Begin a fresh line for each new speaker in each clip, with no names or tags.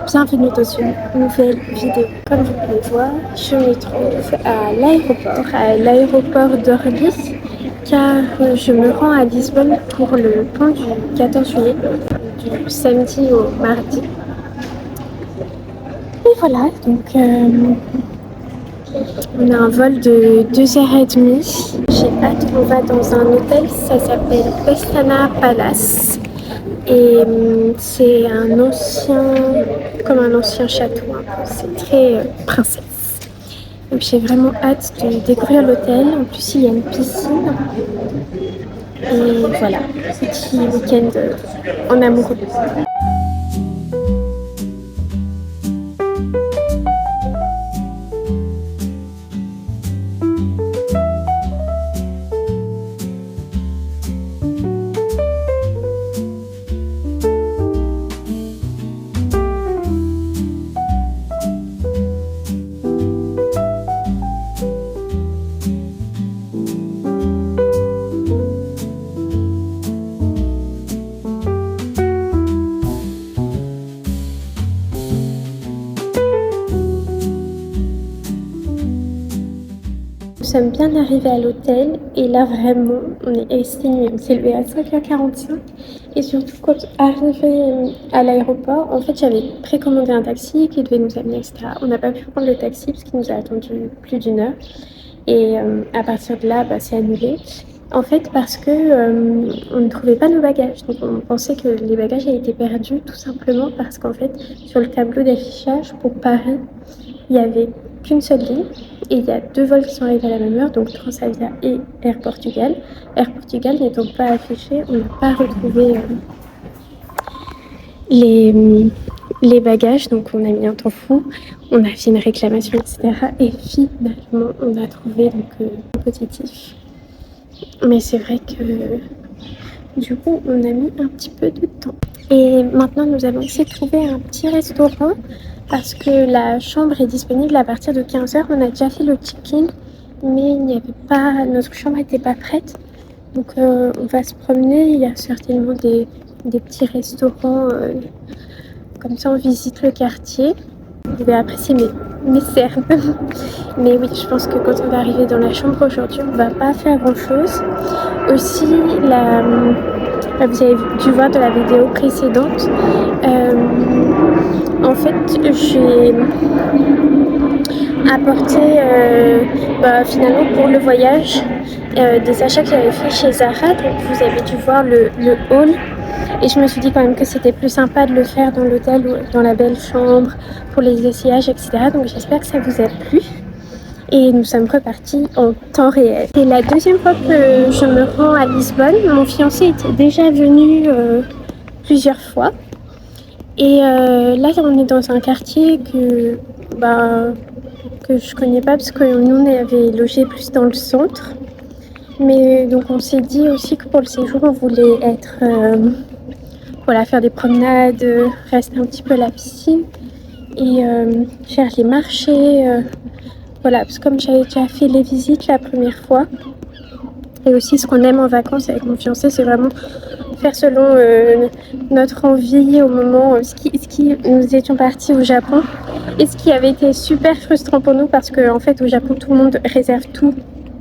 Bienvenue dans une nouvelle vidéo. Comme vous pouvez voir, je me trouve à l'aéroport d'Orly, car je me rends à Lisbonne pour le pont du 14 juillet, du samedi au mardi. Et voilà, donc on a un vol de 2h30. J'ai hâte, on va dans un hôtel, ça s'appelle Pestana Palace. Et c'est comme un ancien château, c'est très princesse. Donc j'ai vraiment hâte de découvrir l'hôtel. En plus, il y a une piscine. Et voilà, petit week-end en amoureux. Nous sommes bien arrivés à l'hôtel et là vraiment on est exténué. On s'est levé à 5h45 et surtout quand arrivé à l'aéroport, en fait j'avais précommandé un taxi qui devait nous amener, etc. On n'a pas pu prendre le taxi parce qu'il nous a attendu plus d'une heure et à partir de là c'est annulé. En fait parce que on ne trouvait pas nos bagages, donc on pensait que les bagages avaient été perdus tout simplement parce qu'en fait sur le tableau d'affichage pour Paris il y avait qu'une seule ligne et il y a deux vols qui sont arrivés à la même heure, donc Transavia et Air Portugal. Air Portugal n'étant pas affiché, on n'a pas retrouvé les bagages, donc on a mis un temps fou, on a fait une réclamation, etc. Et finalement, on a trouvé un positif. Mais c'est vrai que du coup, on a mis un petit peu de temps. Et maintenant, nous allons essayer de trouver un petit restaurant parce que la chambre est disponible à partir de 15h. On a déjà fait le check-in, mais il n'y avait pas, notre chambre n'était pas prête. Donc on va se promener, il y a certainement des petits restaurants, comme ça on visite le quartier. Je vais apprécier mes cernes. Mais oui, je pense que quand on va arriver dans la chambre aujourd'hui, on ne va pas faire grand chose. Aussi, vous avez dû voir de la vidéo précédente, en fait j'ai apporté finalement pour le voyage des achats que j'avais fait chez Zara. Donc vous avez dû voir le haul et je me suis dit quand même que c'était plus sympa de le faire dans l'hôtel ou dans la belle chambre pour les essayages, etc. Donc j'espère que ça vous a plu. Et nous sommes repartis en temps réel. C'est la deuxième fois que je me rends à Lisbonne. Mon fiancé était déjà venu plusieurs fois. Et là, on est dans un quartier que je connais pas parce que nous, on avait logé plus dans le centre. Mais donc, on s'est dit aussi que pour le séjour, on voulait être... faire des promenades, rester un petit peu à la piscine et faire les marchés. Parce que comme j'avais déjà fait les visites la première fois, et aussi ce qu'on aime en vacances avec mon fiancé, c'est vraiment faire selon notre envie au moment. Nous étions partis au Japon, et ce qui avait été super frustrant pour nous parce qu'en fait au Japon tout le monde réserve tout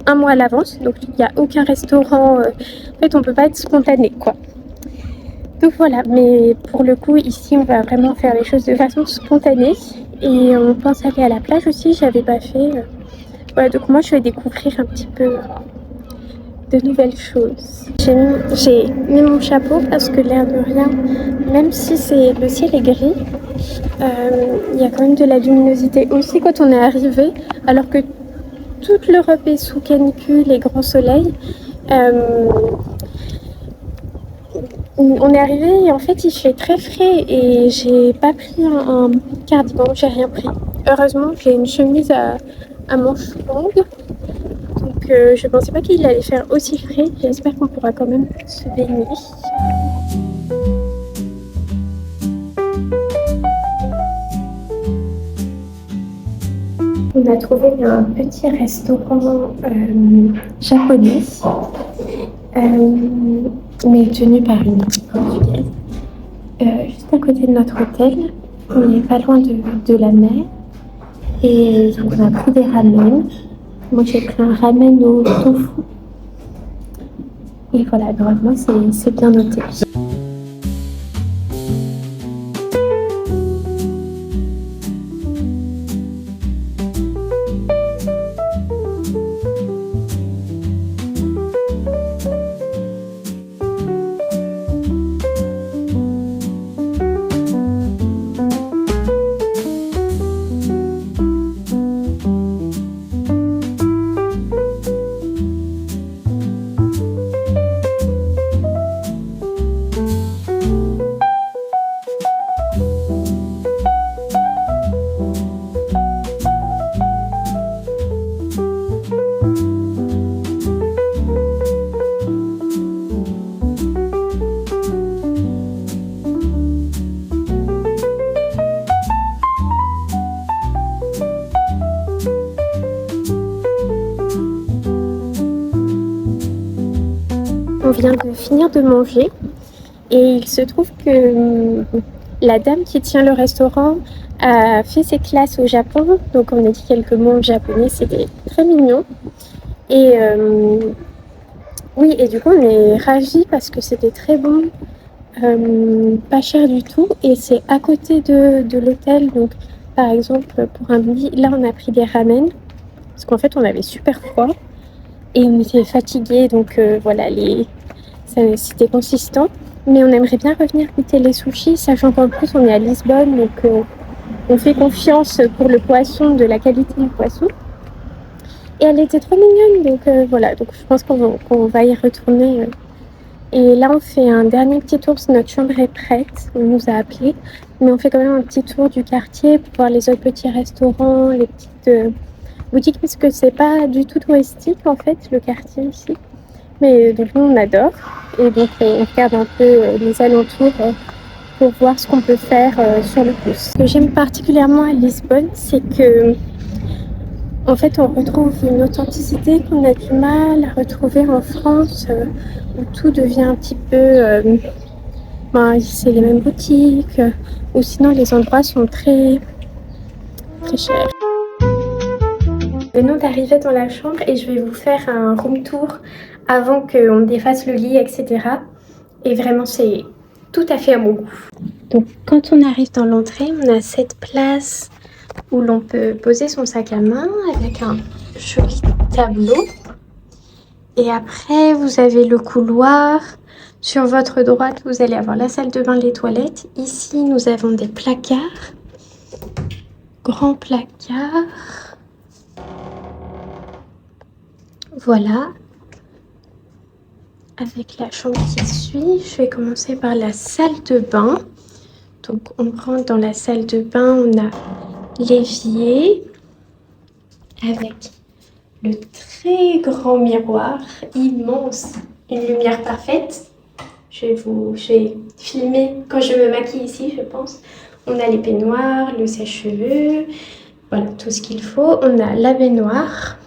un mois à l'avance, donc il n'y a aucun restaurant. En fait, on peut pas être spontané, quoi. Donc voilà, mais pour le coup ici on va vraiment faire les choses de façon spontanée et on pense aller à la plage aussi, j'avais pas fait. Donc moi je vais découvrir un petit peu de nouvelles choses. J'ai mis mon chapeau parce que l'air de rien, même si le ciel est gris, il y a quand même de la luminosité aussi quand on est arrivé, alors que toute l'Europe est sous canicule et grand soleil. On est arrivé et en fait il fait très frais et j'ai pas pris un cardigan, j'ai rien pris. Heureusement j'ai une chemise à manches longues, donc je pensais pas qu'il allait faire aussi frais. J'espère qu'on pourra quand même se baigner. On a trouvé un petit restaurant japonais, mais tenu par une portugaise, juste à côté de notre hôtel. On n'est pas loin de la mer et donc on a pris des ramen. Moi j'ai pris un ramen au tofu et voilà, vraiment c'est bien noté. On vient de finir de manger et il se trouve que la dame qui tient le restaurant a fait ses classes au Japon, donc on a dit quelques mots en japonais, c'était très mignon. Et oui, et du coup on est ravis parce que c'était très bon, pas cher du tout et c'est à côté de l'hôtel. Donc par exemple pour un midi, là on a pris des ramen parce qu'en fait on avait super froid et on était fatigués, donc voilà, c'était consistant. Mais on aimerait bien revenir goûter les sushis, sachant qu'en plus on est à Lisbonne, donc on fait confiance pour le poisson, de la qualité du poisson. Et elle était trop mignonne, donc voilà, donc je pense qu'on va y retourner. Et là on fait un dernier petit tour, parce que notre chambre est prête, on nous a appelés. Mais on fait quand même un petit tour du quartier pour voir les autres petits restaurants, les petites boutiques, parce que c'est pas du tout touristique en fait, le quartier ici. Mais donc nous on adore et donc on regarde un peu les alentours pour voir ce qu'on peut faire sur le pouce. Ce que j'aime particulièrement à Lisbonne, c'est que en fait on retrouve une authenticité qu'on a du mal à retrouver en France, où tout devient un petit peu c'est les mêmes boutiques, ou sinon les endroits sont très très chers. Venons d'arriver dans la chambre et je vais vous faire un room tour avant qu'on défasse le lit, etc. Et vraiment, c'est tout à fait à mon goût. Donc, quand on arrive dans l'entrée, on a cette place où l'on peut poser son sac à main avec un joli tableau. Et après, vous avez le couloir. Sur votre droite, vous allez avoir la salle de bain, les toilettes. Ici, nous avons des placards. Grands placards. Voilà, avec la chambre qui suit, je vais commencer par la salle de bain. Donc on rentre dans la salle de bain, on a l'évier avec le très grand miroir, immense, une lumière parfaite. Je vais filmer quand je me maquille ici, je pense. On a les peignoirs, le sèche-cheveux, voilà tout ce qu'il faut. On a la baignoire,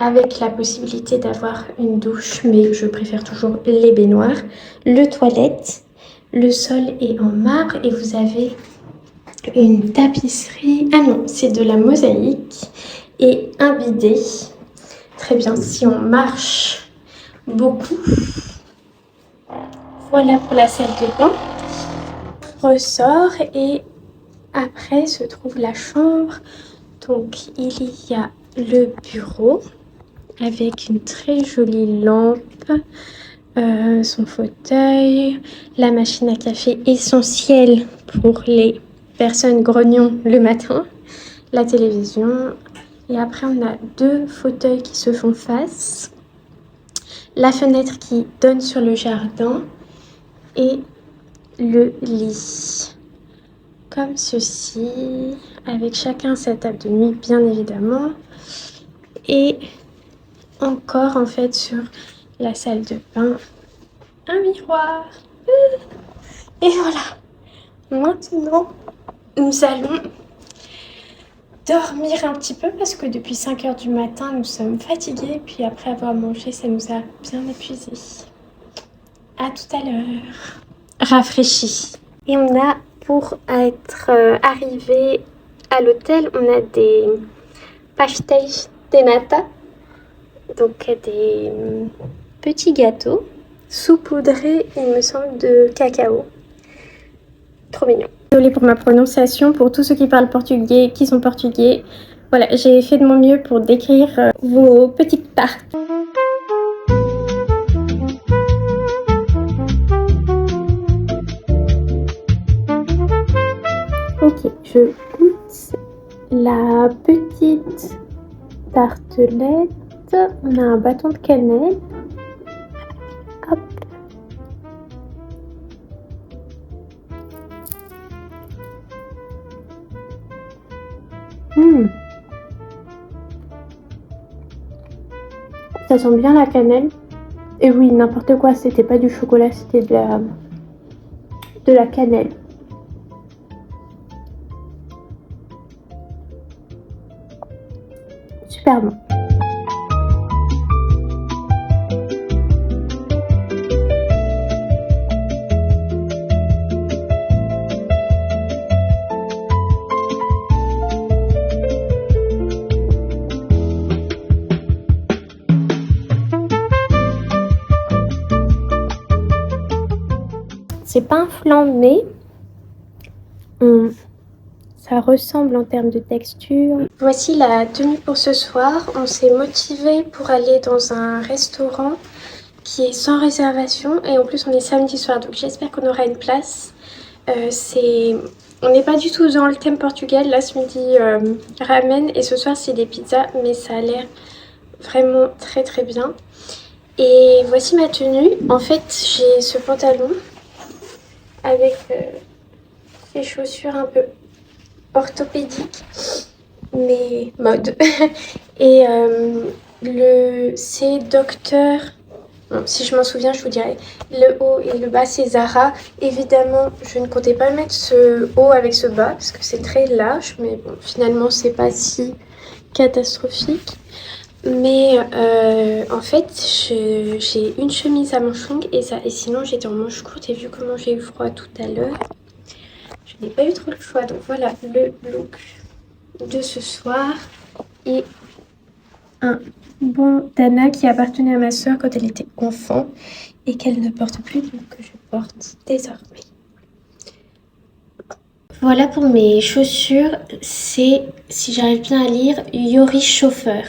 avec la possibilité d'avoir une douche, mais je préfère toujours les baignoires. Le toilette, le sol est en marbre et vous avez une tapisserie. Ah non, c'est de la mosaïque et un bidet. Très bien, si on marche beaucoup. Voilà pour la salle de bain. Ressort et après se trouve la chambre. Donc il y a le bureau avec une très jolie lampe, son fauteuil, la machine à café essentielle pour les personnes grognons le matin, la télévision. Et après, on a deux fauteuils qui se font face, la fenêtre qui donne sur le jardin et le lit. Comme ceci, avec chacun sa table de nuit, bien évidemment. Et encore en fait sur la salle de bain un miroir. Et voilà, maintenant nous allons dormir un petit peu parce que depuis 5 h du matin nous sommes fatigués, puis après avoir mangé ça nous a bien épuisés. À tout à l'heure, rafraîchis. Et on a pour être arrivé à l'hôtel, on a des pastéis de nata, donc des petits gâteaux saupoudrés, il me semble, de cacao. Trop mignon. Désolée pour ma prononciation, pour tous ceux qui parlent portugais, qui sont portugais. Voilà, j'ai fait de mon mieux pour décrire vos petites tartes. Ok, je goûte la petite tartelette. On a un bâton de cannelle. Hop. Ça sent bien la cannelle. Et oui, n'importe quoi, c'était pas du chocolat, c'était de la cannelle. Super bon. C'est pas un flan, mais ça ressemble en termes de texture. Voici la tenue pour ce soir. On s'est motivé pour aller dans un restaurant qui est sans réservation et en plus on est samedi soir, donc j'espère qu'on aura une place. On n'est pas du tout dans le thème Portugal. Là ce midi ramen et ce soir c'est des pizzas, mais ça a l'air vraiment très très bien. Et voici ma tenue. En fait j'ai ce pantalon avec ces chaussures un peu orthopédiques mais mode et c'est Docteur, bon, si je m'en souviens je vous dirai. Le haut et le bas c'est Zara. Évidemment je ne comptais pas mettre ce haut avec ce bas parce que c'est très large, mais bon finalement c'est pas si catastrophique. Mais en fait j'ai une chemise à manches longues et sinon j'étais en manches courtes, et vu comment j'ai eu froid tout à l'heure, je n'ai pas eu trop le choix. Donc voilà le look de ce soir. Et un bandana qui appartenait à ma soeur quand elle était enfant et qu'elle ne porte plus, donc que je porte désormais. Voilà pour mes chaussures, c'est, si j'arrive bien à lire, Yori Chauffeur.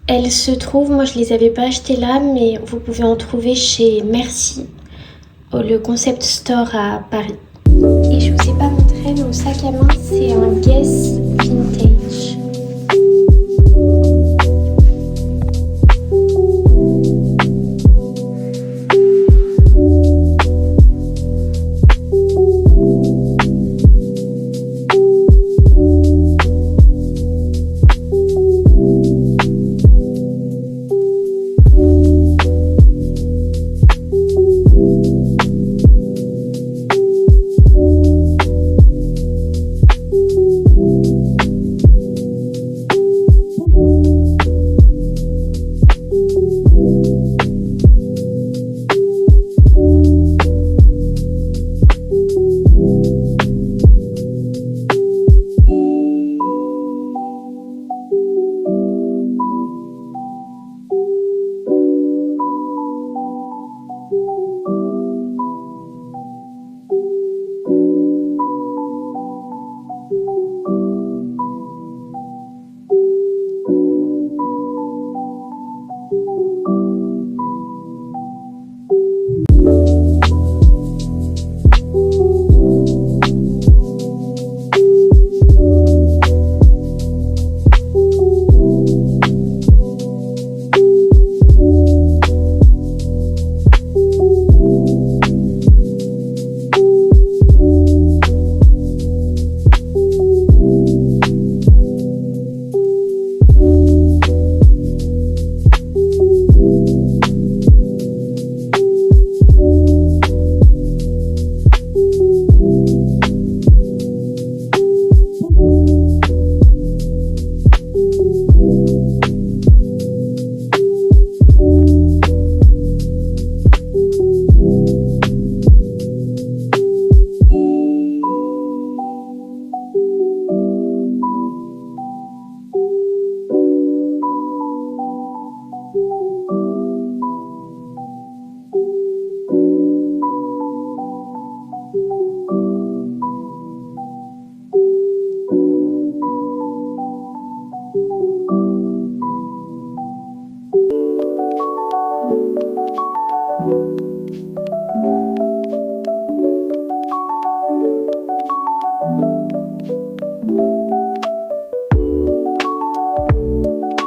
Elles se trouvent, moi je les avais pas achetées là, mais vous pouvez en trouver chez Merci, le concept store à Paris. Et je vous ai pas montré mon sac à main, c'est un Guess Vintage.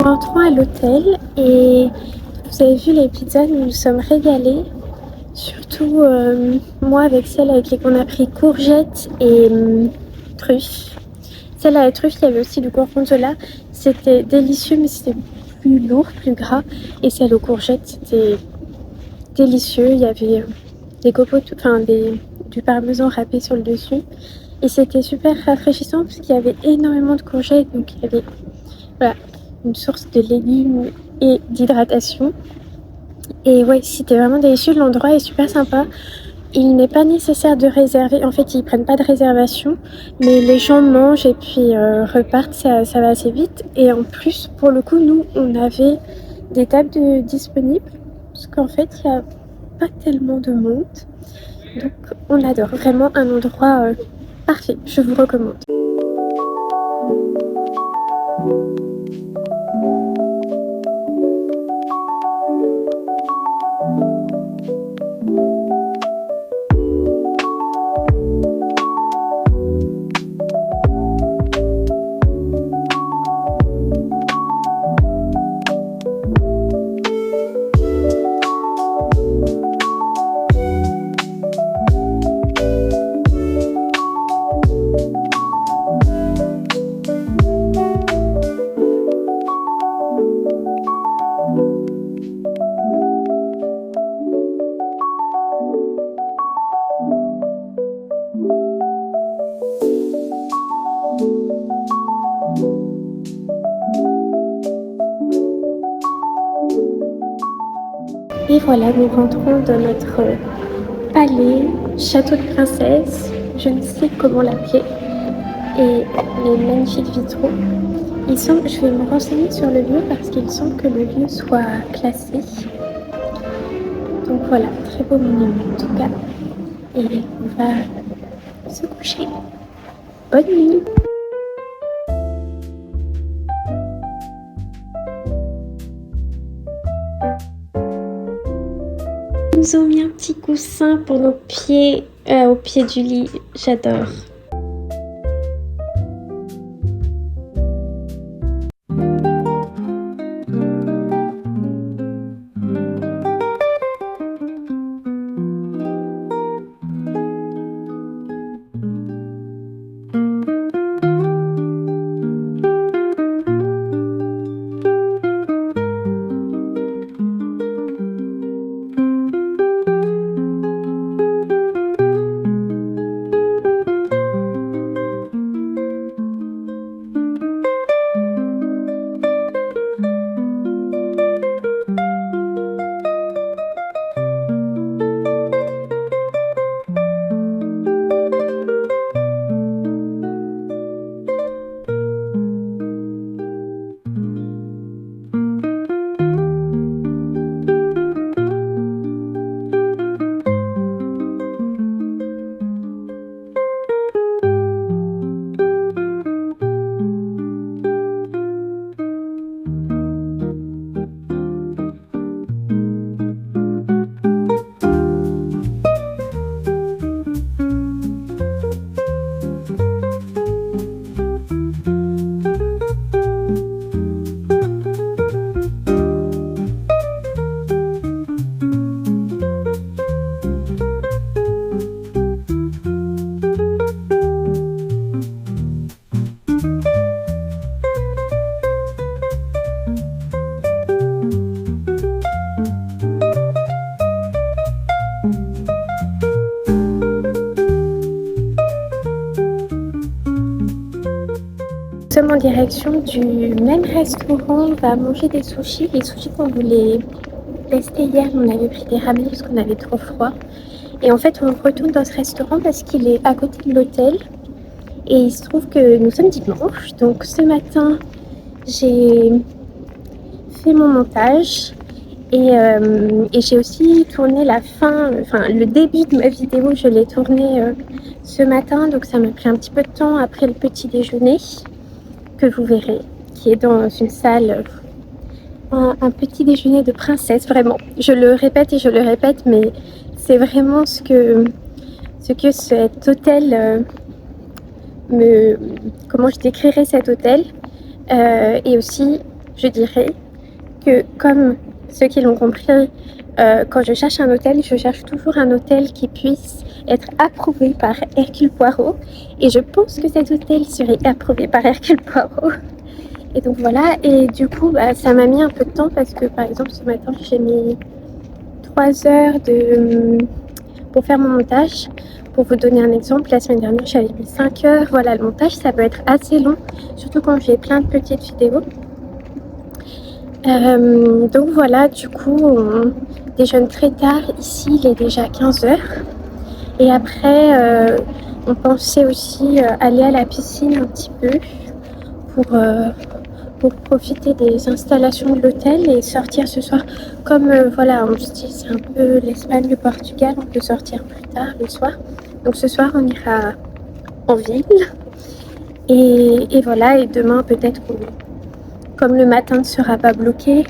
rentrons à l'hôtel et vous avez vu les pizzas, nous nous sommes régalés. Surtout moi avec celle avec laquelle on a pris courgettes et truffes. Celle à la truffe, il y avait aussi du gorgonzola. C'était délicieux mais c'était plus lourd, plus gras. Et celle aux courgettes, c'était délicieux. Il y avait des copeaux, du parmesan râpé sur le dessus. Et c'était super rafraîchissant parce qu'il y avait énormément de courgettes. Donc il y avait une source de légumes et d'hydratation. Et ouais, c'était vraiment délicieux. L'endroit est super sympa. Il n'est pas nécessaire de réserver. En fait, ils prennent pas de réservation. Mais les gens mangent et puis repartent. Ça va assez vite. Et en plus, pour le coup, nous, on avait des tables disponibles. Parce qu'en fait, il n'y a pas tellement de monde. Donc, on adore. Vraiment un endroit parfait. Je vous recommande. Et voilà, nous rentrons dans notre palais, château de princesse, je ne sais comment l'appeler, et les magnifiques vitraux. Je vais me renseigner sur le lieu parce qu'il semble que le lieu soit classé. Donc voilà, très beau monument en tout cas. Et on va se coucher. Bonne nuit! Ils nous ont mis un petit coussin pour nos pieds au pied du lit. J'adore. Nous sommes en direction du même restaurant. On va manger des sushis. Les sushis qu'on voulait tester hier, on avait pris des ramen parce qu'on avait trop froid. Et en fait, on retourne dans ce restaurant parce qu'il est à côté de l'hôtel. Et il se trouve que nous sommes dimanche. Donc ce matin, j'ai fait mon montage. Et j'ai aussi tourné le début de ma vidéo, je l'ai tourné ce matin. Donc ça m'a pris un petit peu de temps après le petit déjeuner. Que vous verrez, qui est dans une salle, un petit déjeuner de princesse, vraiment. Je le répète et je le répète, mais c'est vraiment ce que cet hôtel comment je décrirais cet hôtel. Et aussi, je dirais que comme ceux qui l'ont compris, quand je cherche un hôtel, je cherche toujours un hôtel qui puisse être approuvé par Hercule Poirot. Et je pense que cet hôtel serait approuvé par Hercule Poirot. Et donc voilà, et du coup, ça m'a mis un peu de temps parce que par exemple ce matin, j'ai mis 3 heures pour faire mon montage. Pour vous donner un exemple, la semaine dernière, j'avais mis 5 heures. Voilà, le montage, ça peut être assez long, surtout quand j'ai plein de petites vidéos. Donc voilà, du coup, on déjeune très tard. Ici, il est déjà 15 heures. Et après, on pensait aussi aller à la piscine un petit peu pour profiter des installations de l'hôtel et sortir ce soir. Comme voilà, on se dit c'est un peu l'Espagne, le Portugal, on peut sortir plus tard le soir. Donc ce soir, on ira en ville. Et voilà, et demain peut-être, comme le matin ne sera pas bloqué,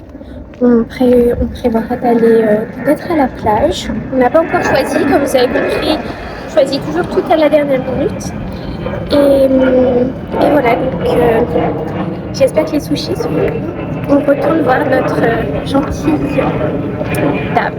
on prévoira d'aller peut-être à la plage. On n'a pas encore choisi, comme vous avez compris, on choisit toujours tout à la dernière minute. Et voilà, donc j'espère que les sushis sont bons. On retourne voir notre gentille dame.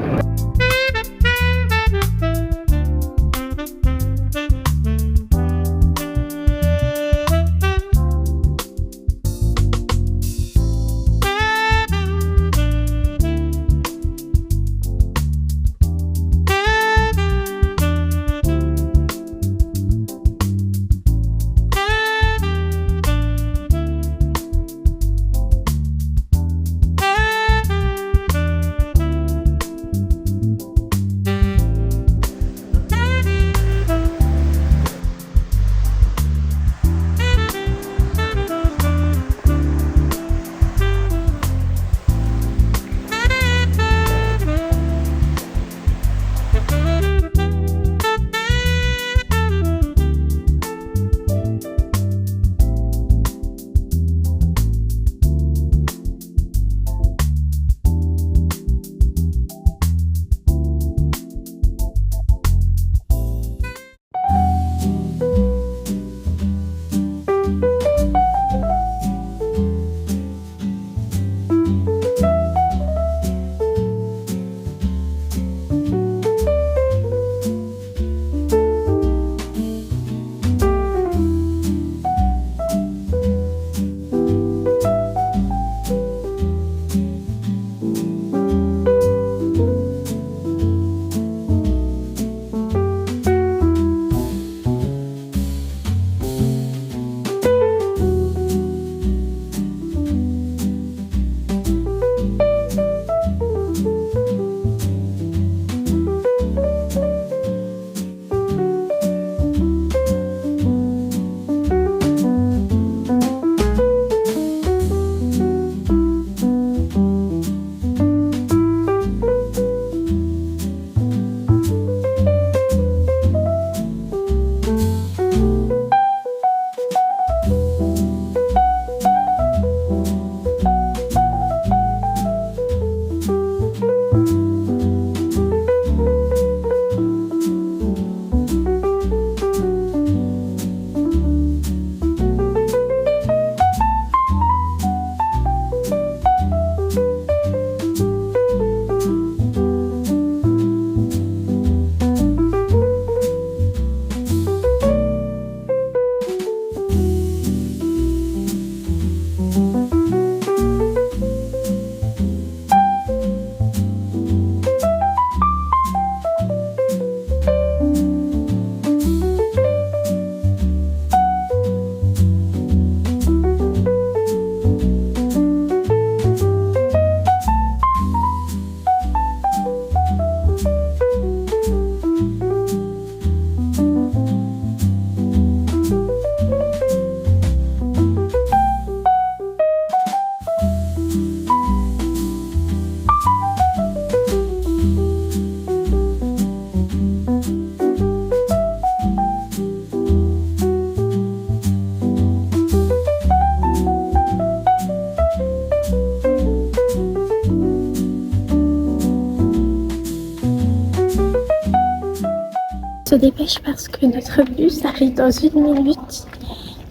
Se dépêche parce que notre bus arrive dans 1 minute.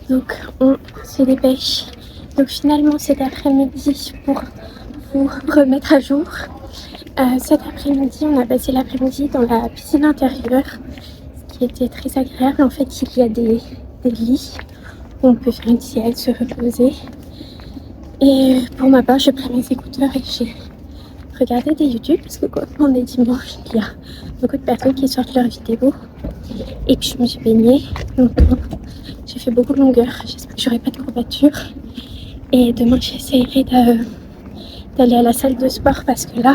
Donc on se dépêche Donc finalement cet après-midi, pour vous remettre à jour, cet après-midi on a passé l'après-midi dans la piscine intérieure, ce qui était très agréable. En fait il y a des lits où on peut faire une sieste, se reposer. Et pour ma part j'ai pris mes écouteurs et j'ai regardé des YouTube parce que quand on est dimanche il y a beaucoup de personnes qui sortent leurs vidéos. Et puis je me suis baignée longtemps, j'ai fait beaucoup de longueur, j'espère que j'aurai pas de courbatures. Et demain j'essaierai d'aller à la salle de sport parce que là,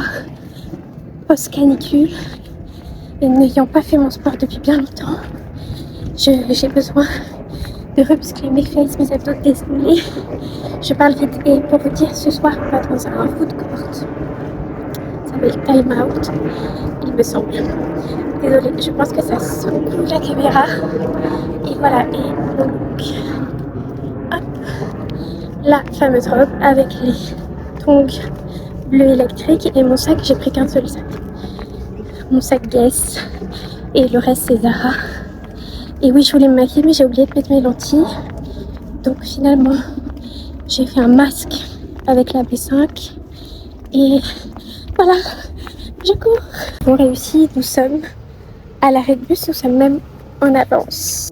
post-canicule, et n'ayant pas fait mon sport depuis bien longtemps, j'ai besoin de remuscler mes fesses, mes abdos, désolée. Je parle vite et pour vous dire, ce soir on va dans un food court. Ça s'appelle Time Out, il me semble. Désolée, je pense que ça se coule la caméra. Et voilà, et donc, hop, la fameuse robe avec les tongs bleus électriques et mon sac, j'ai pris qu'un seul sac. Mon sac Guess et le reste c'est Zara. Et oui, je voulais me maquiller mais j'ai oublié de mettre mes lentilles. Donc finalement, j'ai fait un masque avec la B5 et voilà, je cours. On réussit, nous sommes à l'arrêt de bus, nous sommes même en avance.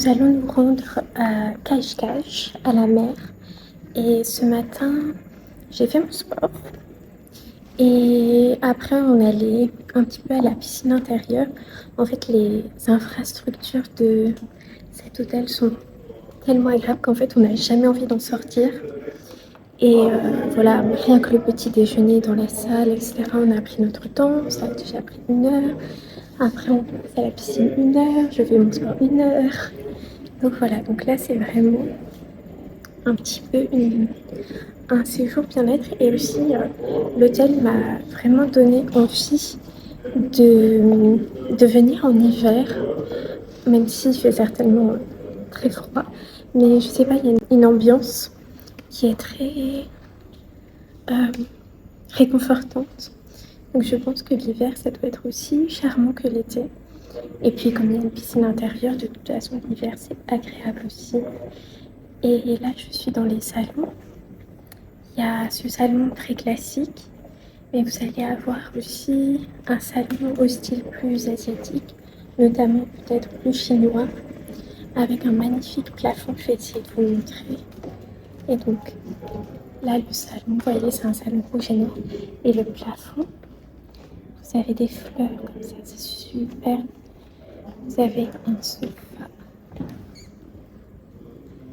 nous allons nous rendre à Cascais, à la mer. Et ce matin, j'ai fait mon sport. Et après, on allait un petit peu à la piscine intérieure. En fait, les infrastructures de cet hôtel sont tellement agréables qu'en fait, on n'a jamais envie d'en sortir. Et voilà, rien que le petit déjeuner dans la salle, etc., on a pris notre temps. Ça a déjà pris 1 heure. Après, on passe à la piscine 1 heure. Je fais mon sport 1 heure. Donc voilà, donc là, c'est vraiment un petit peu un séjour bien-être. Et aussi, l'hôtel m'a vraiment donné envie de venir en hiver, même s'il fait certainement très froid. Mais je sais pas, il y a une ambiance qui est très réconfortante. Donc je pense que l'hiver, ça doit être aussi charmant que l'été. Et puis comme il y a une piscine intérieure, de toute façon, l'hiver, c'est agréable aussi. Et là, je suis dans les salons. Il y a ce salon très classique, mais vous allez avoir aussi un salon au style plus asiatique, notamment peut-être plus chinois, avec un magnifique plafond. Je vais essayer de vous montrer. Et donc, là, le salon, vous voyez, c'est un salon rouge et noir. Et le plafond, vous avez des fleurs comme ça, c'est super. Vous avez un sofa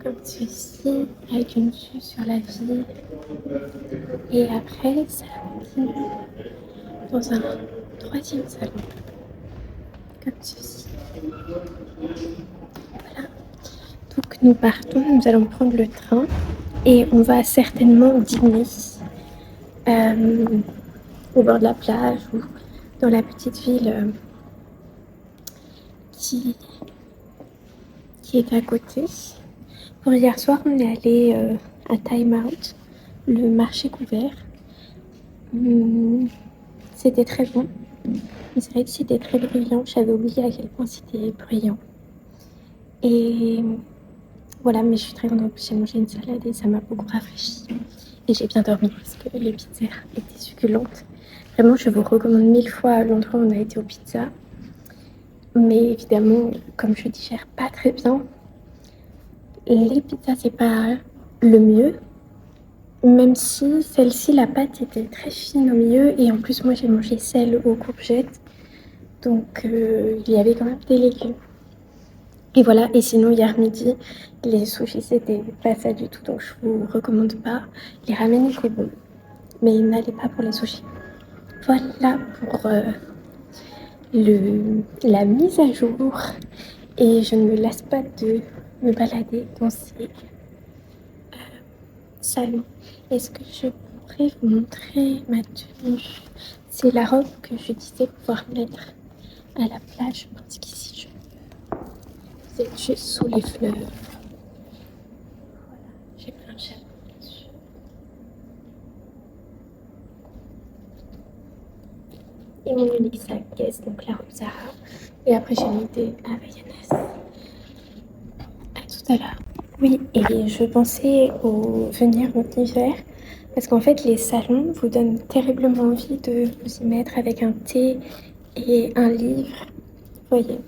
comme ceci, avec une vue sur la ville. Et après, ça continue dans un troisième salon, comme ceci. Voilà. Donc nous partons, nous allons prendre le train et on va certainement dîner au bord de la plage ou dans la petite ville qui est à côté. Pour hier soir, on est allé à Time Out, le marché couvert. C'était très bon, mais c'est vrai que c'était très bruyant. J'avais oublié à quel point c'était bruyant. Et voilà, mais je suis très contente. J'ai mangé une salade et ça m'a beaucoup rafraîchi. Et j'ai bien dormi parce que les pizzas étaient succulentes. Vraiment, je vous recommande 1000 fois l'endroit où on a été aux pizzas. Mais évidemment, comme je digère pas très bien, les pizzas, c'est pas le mieux. Même si celle-ci, la pâte était très fine au milieu. Et en plus, moi, j'ai mangé celle aux courgettes. Donc, il y avait quand même des légumes. Et voilà, et sinon, hier midi, les sushis, c'était pas ça du tout. Donc, je vous recommande pas. Les ramen étaient bons. Mais n'allez pas pour les sushis. Voilà pour la mise à jour. Et je ne me lasse pas de me balader dans ces salons. Est-ce que je pourrais vous montrer ma tenue? C'est la robe que je disais pouvoir mettre à la plage. Je pense qu'ici, vous êtes juste sous les fleurs. Voilà, j'ai plein de chapeaux dessus. Et mon unique sac Guess, donc la robe Zara. Et après, j'ai mis des Havaianas. À tout à l'heure. Oui, et je pensais venir en hiver parce qu'en fait, les salons vous donnent terriblement envie de vous y mettre avec un thé et un livre. Vous voyez.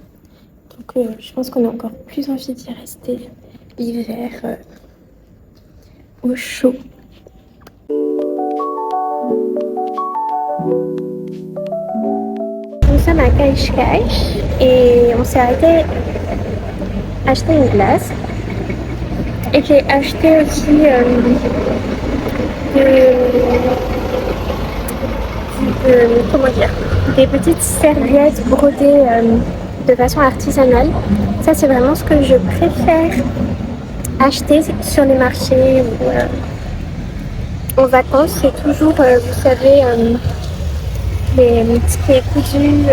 Donc, je pense qu'on a encore plus envie d'y rester l'hiver au chaud. Nous sommes à Cascais et on s'est arrêté acheter une glace. Et j'ai acheté aussi des petites serviettes brodées de façon artisanale. Ça, c'est vraiment ce que je préfère acheter sur les marchés ou en vacances. C'est toujours, vous savez, ce qui est cousu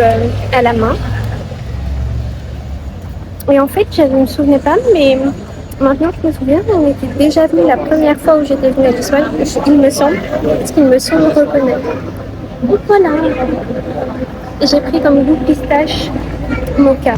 à la main. Et en fait, je ne me souvenais pas, mais maintenant je me souviens, on était déjà venu la première fois où j'étais venue à Lisbonne, il me semble, parce qu'il me semble reconnaître. Et voilà, j'ai pris comme goût pistache mocha.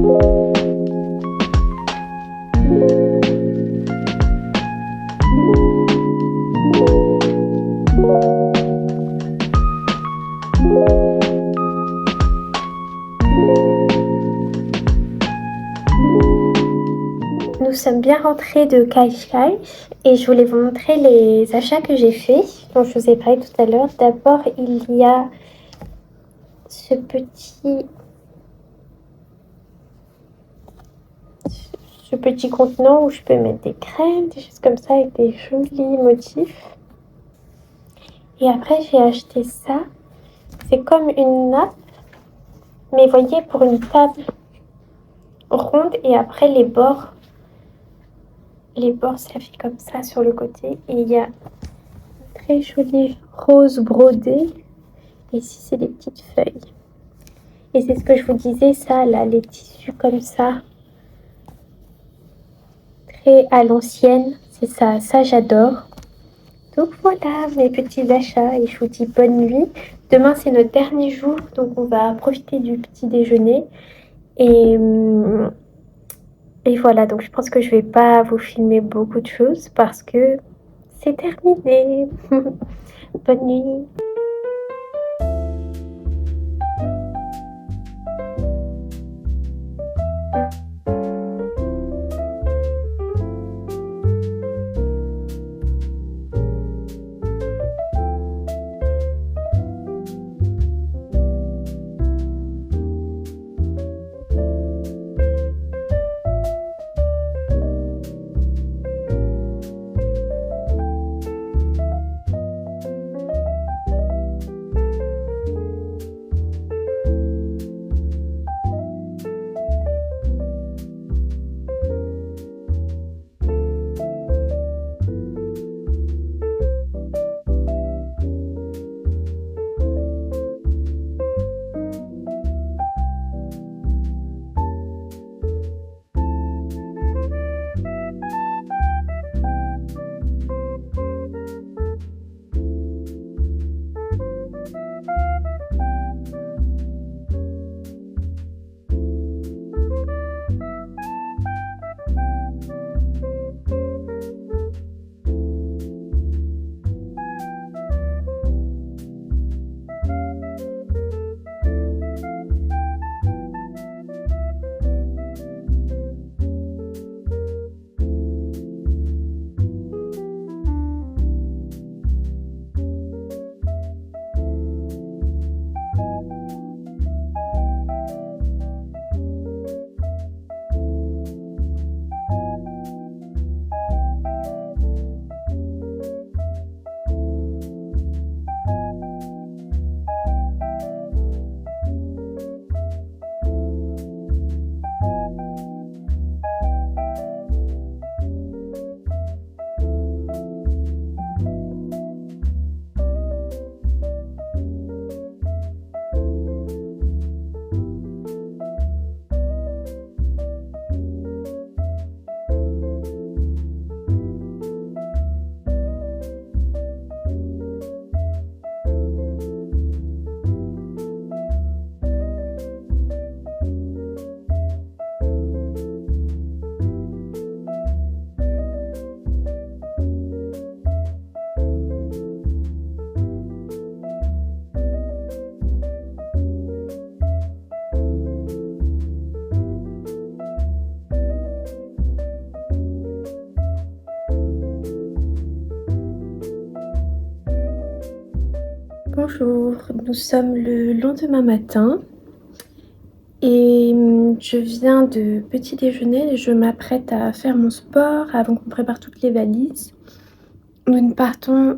Nous sommes bien rentrés de Cascais et je voulais vous montrer les achats que j'ai faits, dont je vous ai parlé tout à l'heure. D'abord, il y a ce petit contenant où je peux mettre des crèmes, des choses comme ça avec des jolis motifs. Et après, j'ai acheté ça. C'est comme une nappe, mais voyez, pour une table ronde et après les bords, ça fait comme ça sur le côté. Et il y a une très jolie rose brodée. Et ici, c'est des petites feuilles. Et c'est ce que je vous disais, ça, là, les tissus comme ça, très à l'ancienne, c'est ça, ça j'adore. Donc voilà mes petits achats et je vous dis bonne nuit. Demain c'est notre dernier jour, donc on va profiter du petit déjeuner. Et voilà, donc je pense que je vais pas vous filmer beaucoup de choses parce que c'est terminé. Bonne nuit. Bonjour, nous sommes le lendemain matin et je viens de petit déjeuner et je m'apprête à faire mon sport avant qu'on prépare toutes les valises. Nous ne partons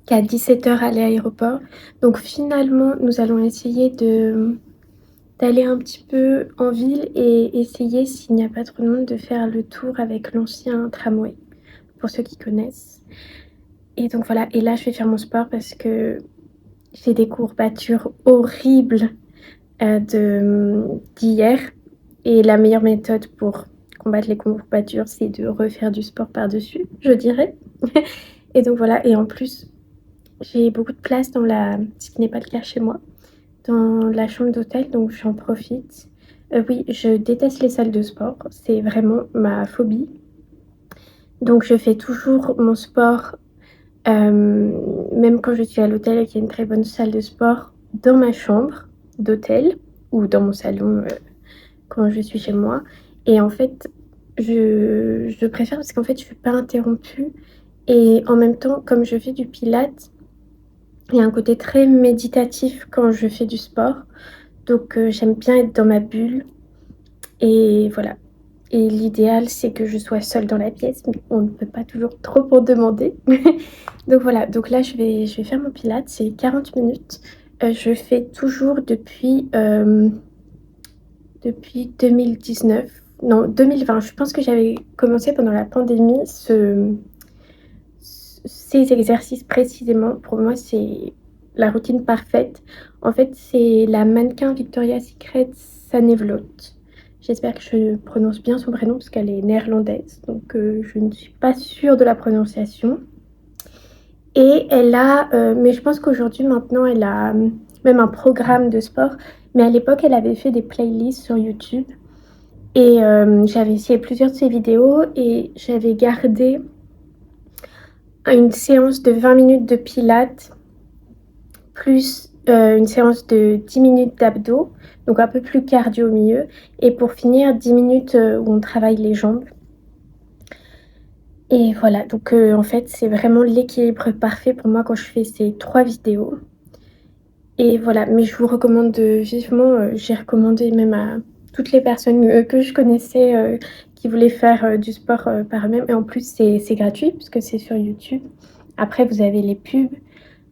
qu'à 17h à l'aéroport. Donc finalement, nous allons essayer d'aller un petit peu en ville et essayer, s'il n'y a pas trop de monde, de faire le tour avec l'ancien tramway, pour ceux qui connaissent. Et donc voilà, et là je vais faire mon sport parce que j'ai des courbatures horribles d'hier. Et la meilleure méthode pour combattre les courbatures, c'est de refaire du sport par-dessus, je dirais. Et donc voilà, et en plus, j'ai beaucoup de place ce qui n'est pas le cas chez moi, dans la chambre d'hôtel, donc j'en profite. Oui, je déteste les salles de sport, c'est vraiment ma phobie. Donc je fais toujours mon sport, même quand je suis à l'hôtel et qu'il y a une très bonne salle de sport, dans ma chambre d'hôtel ou dans mon salon, quand je suis chez moi. Et en fait, je préfère parce qu'en fait, je suis pas interrompue et en même temps, comme je fais du pilates, il y a un côté très méditatif quand je fais du sport. Donc j'aime bien être dans ma bulle et voilà. Et l'idéal, c'est que je sois seule dans la pièce, mais on ne peut pas toujours trop en demander. Donc voilà, donc là, je vais faire mon pilates, c'est 40 minutes. Je fais toujours depuis 2019, non, 2020. Je pense que j'avais commencé pendant la pandémie ces exercices précisément. Pour moi, c'est la routine parfaite. En fait, c'est la mannequin Victoria's Secret Sanevlot. J'espère que je prononce bien son prénom parce qu'elle est néerlandaise, donc je ne suis pas sûre de la prononciation. Et elle a, mais je pense qu'aujourd'hui, maintenant, elle a même un programme de sport. Mais à l'époque, elle avait fait des playlists sur YouTube. Et j'avais essayé plusieurs de ses vidéos et j'avais gardé une séance de 20 minutes de pilates plus une séance de 10 minutes d'abdos, donc un peu plus cardio au milieu. Et pour finir, 10 minutes où on travaille les jambes. Et voilà, donc en fait, c'est vraiment l'équilibre parfait pour moi quand je fais ces 3 vidéos. Et voilà, mais je vous recommande vivement, j'ai recommandé même à toutes les personnes que je connaissais qui voulaient faire du sport par eux-mêmes. Et en plus, c'est gratuit puisque c'est sur YouTube. Après, vous avez les pubs,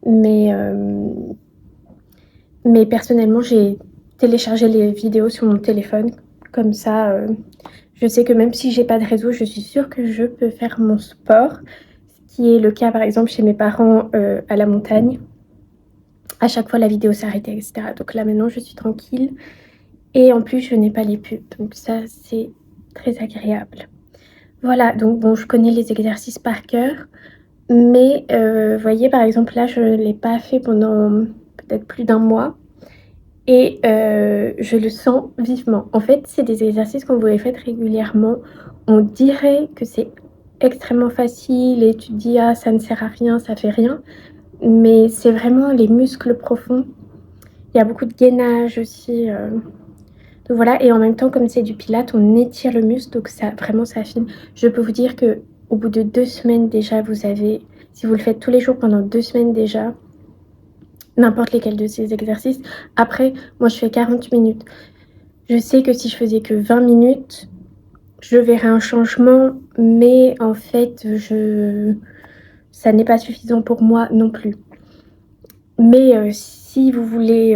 mais, mais personnellement, j'ai téléchargé les vidéos sur mon téléphone. Comme ça, je sais que même si j'ai pas de réseau, je suis sûre que je peux faire mon sport. Ce qui est le cas, par exemple, chez mes parents à la montagne. À chaque fois, la vidéo s'arrêtait, etc. Donc là, maintenant, je suis tranquille. Et en plus, je n'ai pas les pubs. Donc ça, c'est très agréable. Voilà, donc bon, je connais les exercices par cœur. Mais vous voyez, par exemple, là, je ne l'ai pas fait pendant peut-être plus d'un mois. Et je le sens vivement. En fait, c'est des exercices quand vous les faites régulièrement. On dirait que c'est extrêmement facile et tu te dis, ah, ça ne sert à rien, ça fait rien. Mais c'est vraiment les muscles profonds. Il y a beaucoup de gainage aussi. Donc voilà, et en même temps, comme c'est du pilates, on étire le muscle, donc ça vraiment ça affine. Je peux vous dire que au bout de 2 semaines déjà, vous avez, si vous le faites tous les jours pendant 2 semaines déjà, n'importe lesquels de ces exercices. Après, moi je fais 40 minutes. Je sais que si je faisais que 20 minutes, je verrais un changement, mais en fait, ça n'est pas suffisant pour moi non plus. Mais si vous voulez,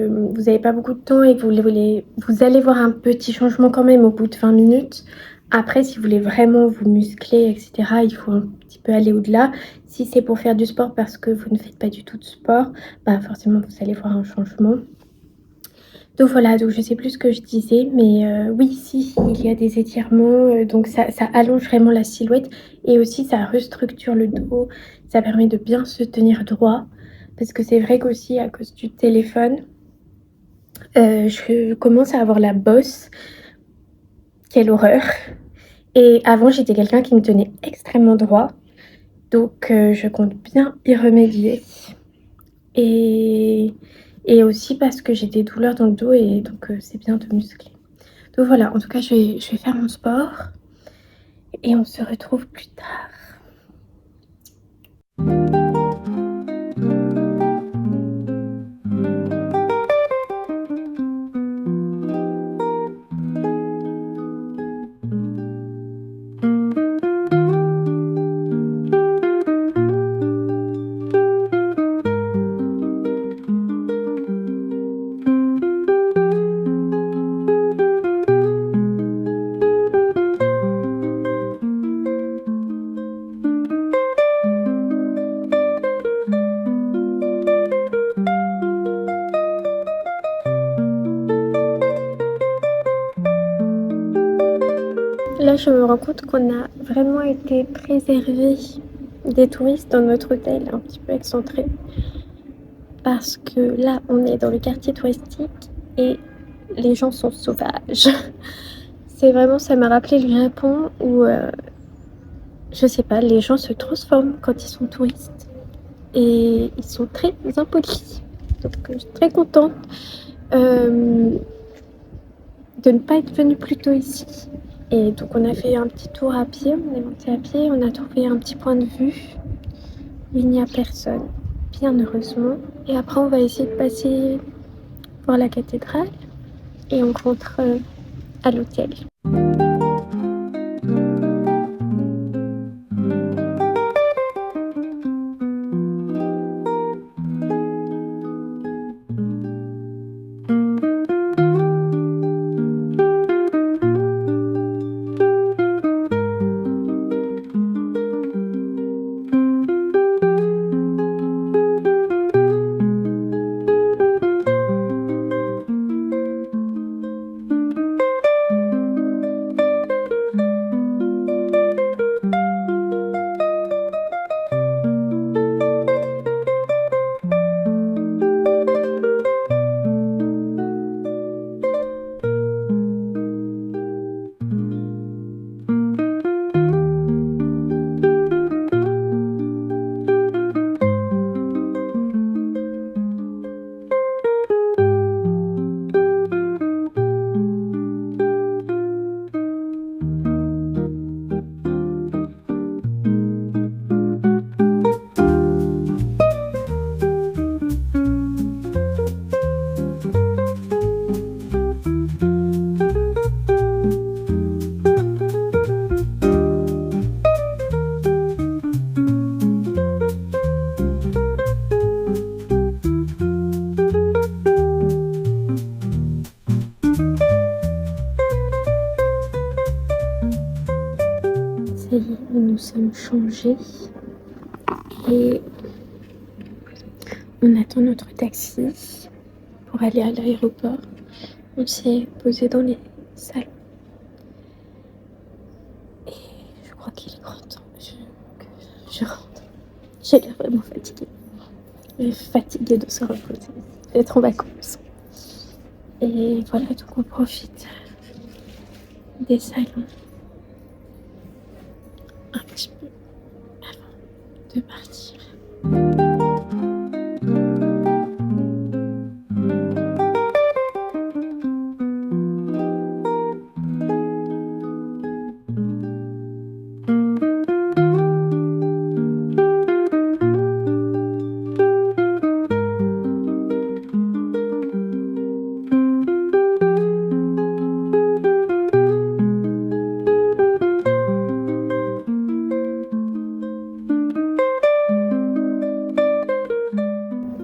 vous n'avez pas beaucoup de temps et que vous allez voir un petit changement quand même au bout de 20 minutes. Après, si vous voulez vraiment vous muscler, etc., il faut un petit peu aller au-delà. Si c'est pour faire du sport parce que vous ne faites pas du tout de sport, bah forcément, vous allez voir un changement. Donc voilà, donc je sais plus ce que je disais, mais oui, si, il y a des étirements, donc ça allonge vraiment la silhouette et aussi ça restructure le dos, ça permet de bien se tenir droit. Parce que c'est vrai qu'aussi à cause du téléphone, je commence à avoir la bosse. Quelle horreur! Et avant, j'étais quelqu'un qui me tenait extrêmement droit, donc je compte bien y remédier. Et aussi parce que j'ai des douleurs dans le dos et donc c'est bien de muscler. Donc voilà, en tout cas, je vais faire mon sport et on se retrouve plus tard. Là, je me rends compte qu'on a vraiment été préservé des touristes dans notre hôtel, un petit peu excentré. Parce que là, on est dans le quartier touristique et les gens sont sauvages. C'est vraiment, ça m'a rappelé le Japon où, je sais pas, les gens se transforment quand ils sont touristes et ils sont très impolis. Donc je suis très contente de ne pas être venue plus tôt ici. Et donc on a fait un petit tour à pied, on est monté à pied, on a trouvé un petit point de vue où il n'y a personne, bien heureusement. Et après on va essayer de passer voir la cathédrale et on rentre à l'hôtel. Ça y est, nous nous sommes changés et on attend notre taxi pour aller à l'aéroport. On s'est posé dans les salons et je crois qu'il est grand temps que je rentre. J'ai l'air vraiment fatiguée de se reposer, d'être en vacances. Et voilà, donc on profite des salons un petit peu avant de partir.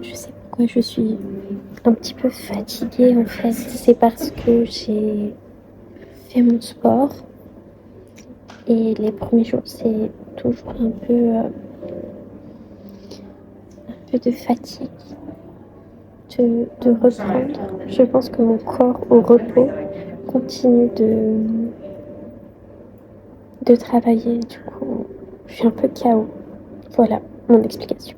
Je sais pourquoi je suis un petit peu fatiguée en fait. C'est parce que j'ai fait mon sport et les premiers jours c'est toujours un peu de fatigue, de reprendre. Je pense que mon corps au repos continue de travailler. Du coup, je suis un peu KO. Voilà mon explication.